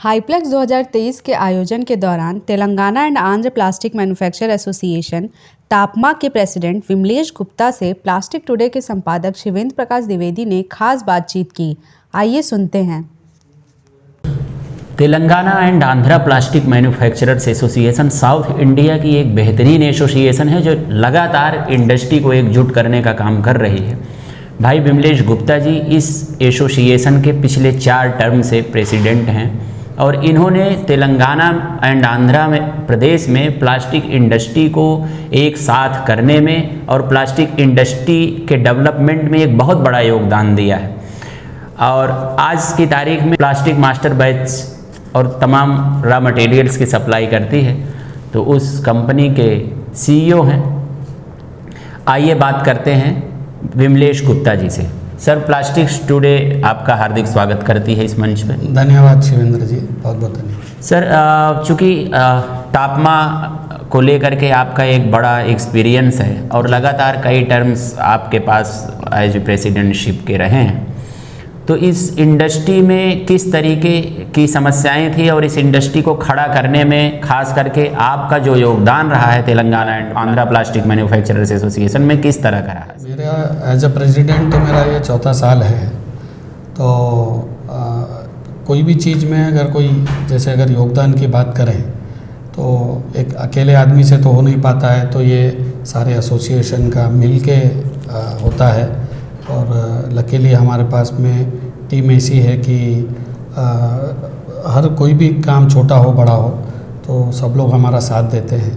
हाईप्लेक्स 2023 के आयोजन के दौरान Telangana and Andhra plastic manufacturer association TAPMA के प्रेसिडेंट विमलेश गुप्ता से प्लास्टिक टुडे के संपादक शिवेंद्र प्रकाश द्विवेदी ने खास बातचीत की। आइए सुनते हैं। Telangana and Andhra plastic manufacturers association south India की एक बेहतरीन एसोसिएशन है जो लगातार इंडस्ट्री को एकजुट करने का काम कर रही है। भाई विमलेश गुप्ता जी इस एसोसिएशन के पिछले 4 टर्म से प्रेसिडेंट हैं और इन्होंने तेलंगाना एंड आंध्रा में प्रदेश में प्लास्टिक इंडस्ट्री को एक साथ करने में और प्लास्टिक इंडस्ट्री के डेवलपमेंट में एक बहुत बड़ा योगदान दिया है। और आज की तारीख में प्लास्टिक मास्टर बैच और तमाम रॉ मटेरियल्स की सप्लाई करती है, तो उस कंपनी के सीईओ हैं। आइए बात करते हैं विमलेश गुप्ता जी से। सर, प्लास्टिक्स टुडे आपका हार्दिक स्वागत करती है इस मंच पे। धन्यवाद शिवेंद्र जी, बहुत बहुत धन्यवाद। सर, चूँकि तापमा को लेकर के आपका एक बड़ा एक्सपीरियंस है और लगातार कई टर्म्स आपके पास एज प्रेसिडेंटशिप के रहे हैं, तो इस इंडस्ट्री में किस तरीके की समस्याएं थी और इस इंडस्ट्री को खड़ा करने में खास करके आपका जो योगदान रहा है Telangana and Andhra plastic manufacturers association में किस तरह का रहा है? मेरा एज अ प्रेसिडेंट तो मेरा ये 4था साल है। तो कोई भी चीज़ में अगर योगदान की बात करें तो एक अकेले आदमी से तो हो नहीं पाता है, तो ये सारे एसोसिएशन का मिल के होता है। और लकीली हमारे पास में टीम ऐसी है कि हर कोई भी काम छोटा हो बड़ा हो तो सब लोग हमारा साथ देते हैं।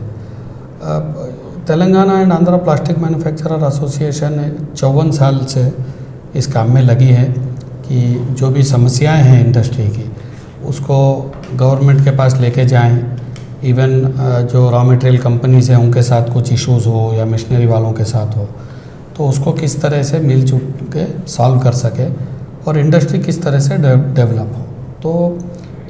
Telangana and Andhra plastic manufacturer association 54 साल से इस काम में लगी है कि जो भी समस्याएं हैं इंडस्ट्री की उसको गवर्नमेंट के पास लेके जाएं। इवन जो रॉ मटेरियल कंपनीज हैं उनके साथ कुछ इश्यूज़ हो या मशीनरी वालों के साथ हो तो उसको किस तरह से मिलजुल के सॉल्व कर सके और इंडस्ट्री किस तरह से डेवलप हो। तो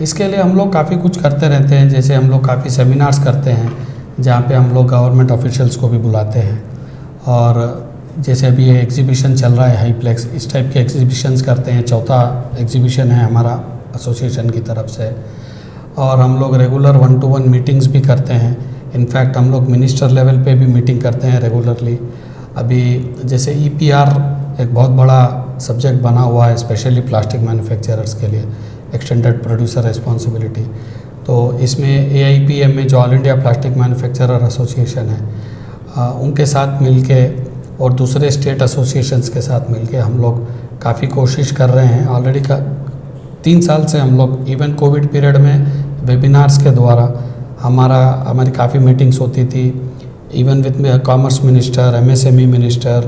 इसके लिए हम लोग काफ़ी कुछ करते रहते हैं। जैसे हम लोग काफ़ी सेमिनार्स करते हैं जहाँ पे हम लोग गवर्नमेंट ऑफिशियल्स को भी बुलाते हैं। और जैसे अभी ये एग्जीबिशन चल रहा है हाईप्लेक्स, इस टाइप के एग्जीबिशंस करते हैं। 4था एग्जीबिशन है हमारा एसोसिएशन की तरफ से। और हम लोग रेगुलर 1-to-1 मीटिंग्स भी करते हैं। इनफैक्ट हम लोग मिनिस्टर लेवल पे भी मीटिंग करते हैं रेगुलरली। अभी जैसे EPR एक बहुत बड़ा सब्जेक्ट बना हुआ है स्पेशली प्लास्टिक मैन्युफैक्चरर्स के लिए, एक्सटेंडेड प्रोड्यूसर रिस्पॉन्सिबिलिटी। तो इसमें AIPM में जो all India plastic manufacturer association है उनके साथ मिलके और दूसरे स्टेट एसोसिएशंस के साथ मिलके हम लोग काफ़ी कोशिश कर रहे हैं। ऑलरेडी 3 साल से हम लोग इवन कोविड पीरियड में वेबिनार्स के द्वारा हमारी काफ़ी मीटिंग्स होती थी, even with commerce minister, MSME minister,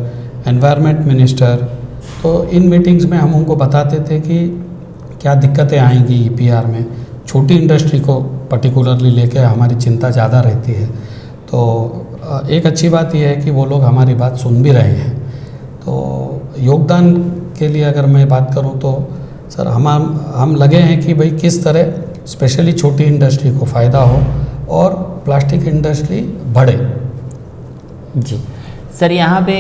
environment minister. तो इन मीटिंग्स में हम उनको बताते थे कि क्या दिक्कतें आएंगी EPR में। छोटी इंडस्ट्री को पर्टिकुलरली लेके हमारी चिंता ज़्यादा रहती है। तो एक अच्छी बात यह है कि वो लोग हमारी बात सुन भी रहे हैं। तो योगदान के लिए अगर मैं बात करूं तो सर हम लगे हैं कि भाई किस तरह स्पेशली छोटी इंडस्ट्री को फ़ायदा हो और प्लास्टिक इंडस्ट्री बढ़े। जी सर, यहाँ पे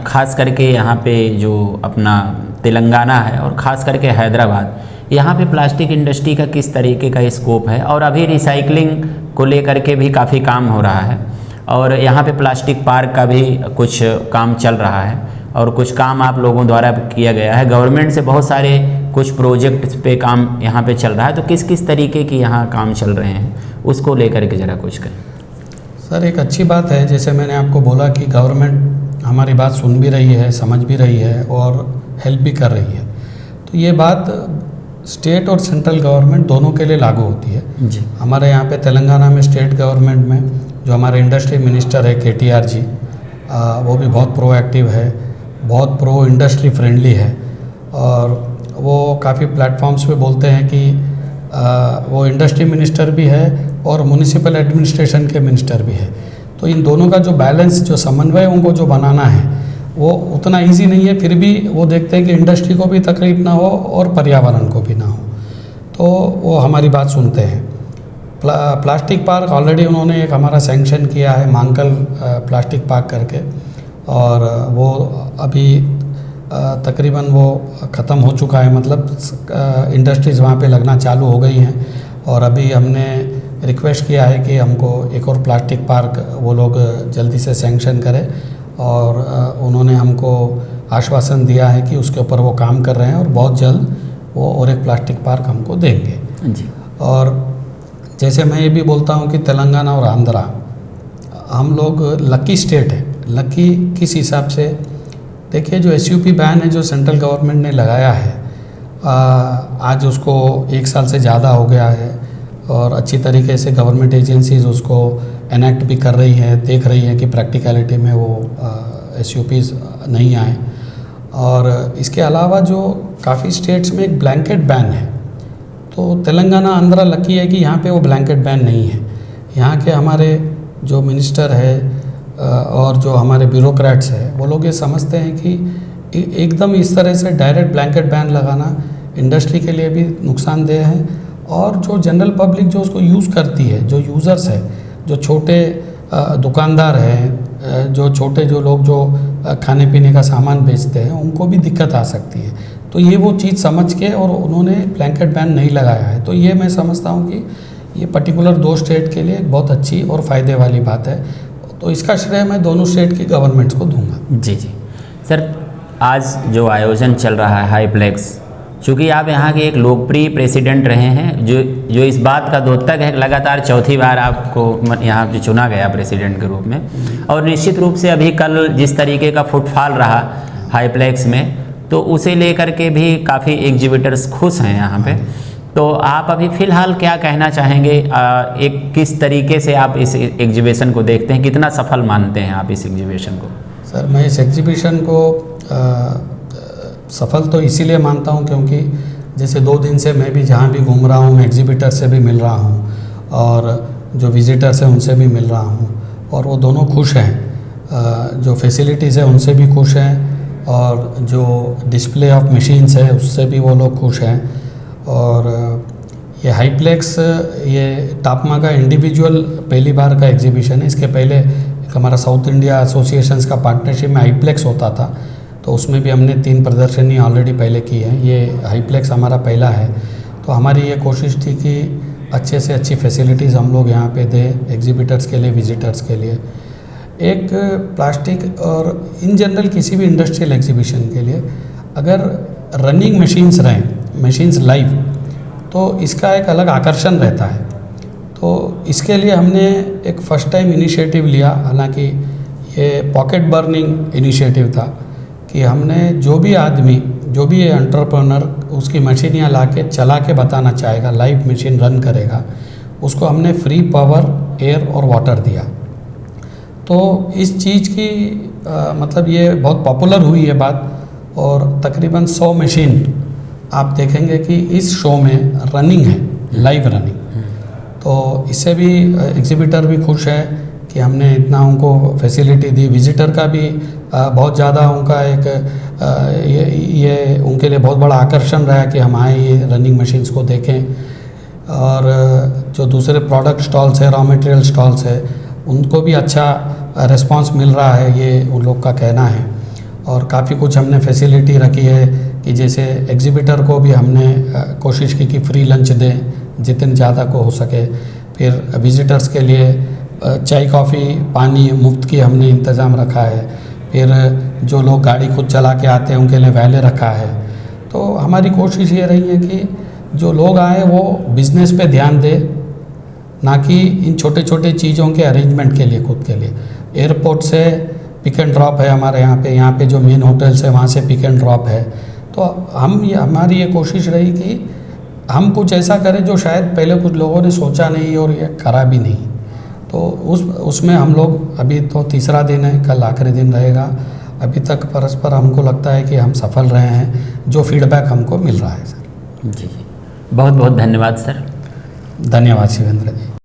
खास करके यहाँ पे जो अपना तेलंगाना है और ख़ास करके हैदराबाद, यहाँ पे प्लास्टिक इंडस्ट्री का किस तरीके का स्कोप है? और अभी रिसाइकलिंग को लेकर के भी काफ़ी काम हो रहा है और यहाँ पे प्लास्टिक पार्क का भी कुछ काम चल रहा है और कुछ काम आप लोगों द्वारा किया गया है। गवर्नमेंट से बहुत सारे कुछ प्रोजेक्ट पे काम यहाँ पे चल रहा है, तो किस किस तरीके की यहाँ काम चल रहे हैं उसको लेकर के ज़रा कुछ करें। सर, एक अच्छी बात है, जैसे मैंने आपको बोला कि गवर्नमेंट हमारी बात सुन भी रही है, समझ भी रही है और हेल्प भी कर रही है। तो ये बात स्टेट और सेंट्रल गवर्नमेंट दोनों के लिए लागू होती है। जी। हमारे यहाँ पे तेलंगाना में स्टेट गवर्नमेंट में जो हमारे इंडस्ट्री मिनिस्टर है KTR जी, वो भी बहुत प्रोएक्टिव है, बहुत प्रो इंडस्ट्री फ्रेंडली है। और वो काफ़ी प्लेटफॉर्म्स पे बोलते हैं कि वो इंडस्ट्री मिनिस्टर भी है और म्युनिसिपल एडमिनिस्ट्रेशन के मिनिस्टर भी है। तो इन दोनों का जो बैलेंस, जो समन्वय उनको जो बनाना है वो उतना इजी नहीं है। फिर भी वो देखते हैं कि इंडस्ट्री को भी तकलीफ ना हो और पर्यावरण को भी ना हो, तो वो हमारी बात सुनते हैं। प्लास्टिक पार्क ऑलरेडी उन्होंने एक हमारा सैंक्शन किया है, मांकल प्लास्टिक पार्क करके, और वो अभी तकरीबन वो ख़त्म हो चुका है, मतलब इंडस्ट्रीज़ वहाँ पे लगना चालू हो गई हैं। और अभी हमने रिक्वेस्ट किया है कि हमको एक और प्लास्टिक पार्क वो लोग जल्दी से सैंक्शन करें, और उन्होंने हमको आश्वासन दिया है कि उसके ऊपर वो काम कर रहे हैं और बहुत जल्द वो और एक प्लास्टिक पार्क हमको देंगे जी। और जैसे मैं ये भी बोलता हूँ कि तेलंगाना और आंध्रा हम लोग लकी स्टेट है। लकी किस हिसाब से, देखिए जो SUP बैन है जो सेंट्रल गवर्नमेंट ने लगाया है, आज उसको 1 साल से ज़्यादा हो गया है और अच्छी तरीके से गवर्नमेंट एजेंसीज़ उसको एनेक्ट भी कर रही है, देख रही है कि प्रैक्टिकलिटी में वो SUPs नहीं आए। और इसके अलावा जो काफ़ी स्टेट्स में एक ब्लैंकेट बैन है, तो तेलंगाना आंध्रा लकी है कि यहाँ पे वो ब्लैंकेट बैन नहीं है। यहाँ के हमारे जो मिनिस्टर है और जो हमारे ब्यूरोक्रेट्स है वो लोग ये समझते हैं कि एकदम इस तरह से डायरेक्ट ब्लैंकेट बैन लगाना इंडस्ट्री के लिए भी नुकसानदेह है, और जो जनरल पब्लिक जो उसको यूज़ करती है, जो यूज़र्स है, जो छोटे दुकानदार हैं, जो छोटे जो लोग जो खाने पीने का सामान बेचते हैं, उनको भी दिक्कत आ सकती है। तो ये वो चीज़ समझ के और उन्होंने ब्लैंकेट बैन नहीं लगाया है। तो ये मैं समझता हूँ कि ये पर्टिकुलर 2 स्टेट के लिए एक बहुत अच्छी और फ़ायदे वाली बात है। तो इसका श्रेय मैं दोनों स्टेट की गवर्नमेंट्स को दूंगा। जी जी सर, आज जो आयोजन चल रहा है हाईप्लेक्स, चूँकि आप यहाँ के एक लोकप्रिय प्रेसिडेंट रहे हैं, जो इस बात का द्योतक है, लगातार चौथी बार आपको यहाँ जो चुना गया प्रेसिडेंट के रूप में, और निश्चित रूप से अभी कल जिस तरीके का फुटफॉल रहा हाईप्लेक्स में, तो उसे लेकर के भी काफ़ी एग्जिबिटर्स खुश हैं यहाँ पे। तो आप अभी फ़िलहाल क्या कहना चाहेंगे, एक किस तरीके से आप इस एग्जीबिशन को देखते हैं, कितना सफल मानते हैं आप इस एग्जीबिशन को? सर मैं इस एग्जीबिशन को सफल तो इसीलिए मानता हूँ क्योंकि जैसे 2 दिन से मैं भी जहाँ भी घूम रहा हूँ, मैं एग्जीबिटर से भी मिल रहा हूँ और जो विजिटर्स हैं उनसे भी मिल रहा हूँ, और वो दोनों खुश हैं। जो फैसिलिटीज़ है उनसे भी खुश हैं, और जो डिस्प्ले ऑफ मशीन्स है उससे भी वो लोग खुश हैं। और ये हाईप्लेक्स, ये टापमा का इंडिविजुअल पहली बार का एग्जीबिशन है। इसके पहले एक हमारा साउथ इंडिया एसोसिएशंस का पार्टनरशिप में हाईप्लेक्स होता था, तो उसमें भी हमने 3 प्रदर्शनी ऑलरेडी पहले की है। ये हाईप्लेक्स हमारा पहला है। तो हमारी ये कोशिश थी कि अच्छे से अच्छी फैसिलिटीज़ हम लोग यहाँ पे दें एग्जीबिटर्स के लिए, विजिटर्स के लिए। एक प्लास्टिक और इन जनरल किसी भी इंडस्ट्रियल एग्जीबिशन के लिए अगर रनिंग मशीन्स रहें, मशीन्स लाइव, तो इसका एक अलग आकर्षण रहता है। तो इसके लिए हमने एक फ़र्स्ट टाइम इनिशिएटिव लिया, हालांकि ये पॉकेट बर्निंग इनिशिएटिव था कि हमने जो भी आदमी, जो भी एंटरप्रेन्योर उसकी मशीन यहाँ ला के चला के बताना चाहेगा, लाइव मशीन रन करेगा, उसको हमने फ्री पावर, एयर और वाटर दिया। तो इस चीज़ की मतलब ये बहुत पॉपुलर हुई है बात, और तकरीबन 100 मशीन आप देखेंगे कि इस शो में रनिंग है, लाइव रनिंग। तो इससे भी एग्जीबिटर भी खुश है कि हमने इतना उनको फैसिलिटी दी। विजिटर का भी बहुत ज़्यादा उनका एक ये उनके लिए बहुत बड़ा आकर्षण रहा कि हम आए ये रनिंग मशीन्स को देखें। और जो दूसरे प्रोडक्ट स्टॉल्स है, रॉ मटेरियल स्टॉल्स है, उनको भी अच्छा रिस्पांस मिल रहा है, ये उन लोग का कहना है। और काफ़ी कुछ हमने फैसिलिटी रखी है कि जैसे एग्जीबिटर को भी हमने कोशिश की कि फ्री लंच दें जितने ज़्यादा को हो सके। फिर विजिटर्स के लिए चाय, कॉफ़ी, पानी मुफ्त की हमने इंतज़ाम रखा है। फिर जो लोग गाड़ी खुद चला के आते हैं उनके लिए वैले रखा है। तो हमारी कोशिश ये रही है कि जो लोग आए वो बिज़नेस पे ध्यान दें, ना कि इन छोटे छोटे चीज़ों के अरेंजमेंट के लिए, खुद के लिए। एयरपोर्ट से पिक एंड ड्रॉप है हमारे यहाँ पे जो मेन होटल्स है वहाँ से पिक एंड ड्रॉप है। तो हमारी ये कोशिश रही कि हम कुछ ऐसा करें जो शायद पहले कुछ लोगों ने सोचा नहीं और ये करा भी नहीं। तो उसमें हम लोग, अभी तो 3रा दिन है, कल आखिरी दिन रहेगा। अभी तक परस्पर हमको लगता है कि हम सफल रहे हैं, जो फीडबैक हमको मिल रहा है सर। जी, बहुत बहुत धन्यवाद सर। धन्यवाद शिवेंद्र जी।